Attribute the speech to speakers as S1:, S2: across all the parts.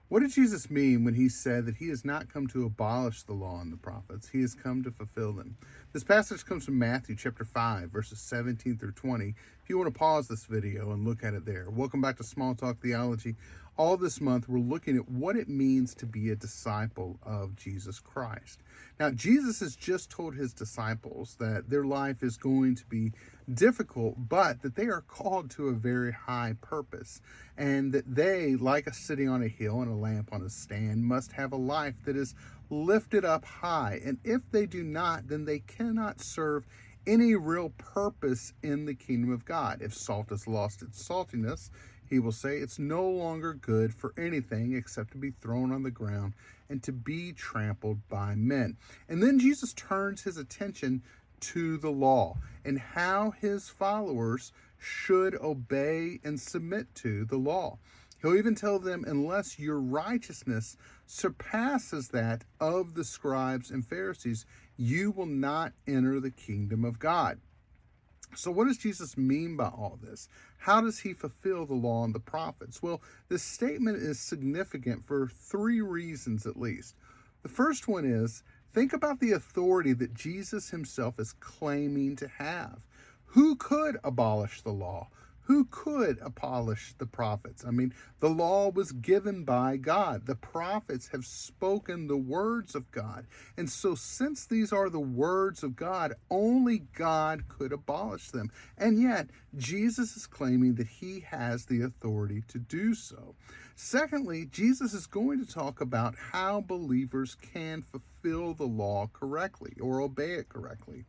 S1: What did Jesus mean when he said that he has not come to abolish the law and the prophets? He has come to fulfill them. This passage comes from Matthew chapter 5, verses 17 through 20. If you want to pause this video and look at it there. Welcome back to Small Talk Theology. All this month, we're looking at what it means to be a disciple of Jesus Christ. Now, Jesus has just told his disciples that their life is going to be difficult, but that they are called to a very high purpose, and that they, like a city on a hill and a lamp on a stand, must have a life that is lifted up high. And if they do not, then they cannot serve any real purpose in the kingdom of God. If salt has lost its saltiness, he will say, it's no longer good for anything except to be thrown on the ground and to be trampled by men. And then Jesus turns his attention to the law and how his followers should obey and submit to the law. He'll even tell them, unless your righteousness surpasses that of the scribes and Pharisees, you will not enter the kingdom of God. So what does Jesus mean by all this? How does he fulfill the law and the prophets? Well, this statement is significant for three reasons at least. The first one is, think about the authority that Jesus himself is claiming to have. Who could abolish the law? Who could abolish the prophets? I mean, the law was given by God. The prophets have spoken the words of God. And so since these are the words of God, only God could abolish them. And yet, Jesus is claiming that he has the authority to do so. Secondly, Jesus is going to talk about how believers can fulfill the law correctly or obey it correctly.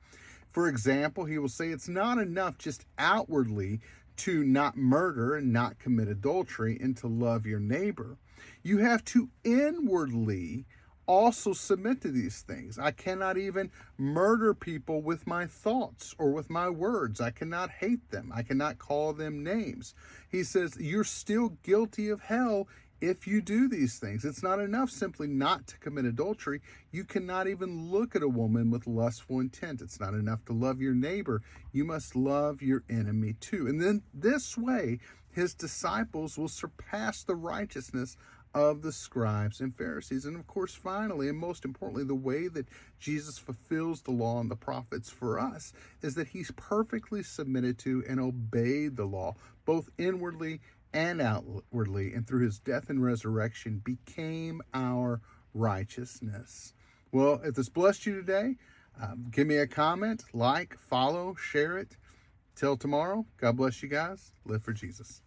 S1: For example, he will say it's not enough just outwardly to not murder and not commit adultery and to love your neighbor. You have to inwardly also submit to these things. I cannot even murder people with my thoughts or with my words. I cannot hate them. I cannot call them names. He says you're still guilty of hell if you do these things. It's not enough simply not to commit adultery. You cannot even look at a woman with lustful intent. It's not enough to love your neighbor. You must love your enemy too. And then this way, his disciples will surpass the righteousness of the scribes and Pharisees. And of course, finally, and most importantly, the way that Jesus fulfills the law and the prophets for us is that he's perfectly submitted to and obeyed the law, both inwardly and outwardly, and through his death and resurrection became our righteousness. Well, if this blessed you today, give me a comment, like, follow, share it. Till tomorrow, God bless you guys. Live for Jesus.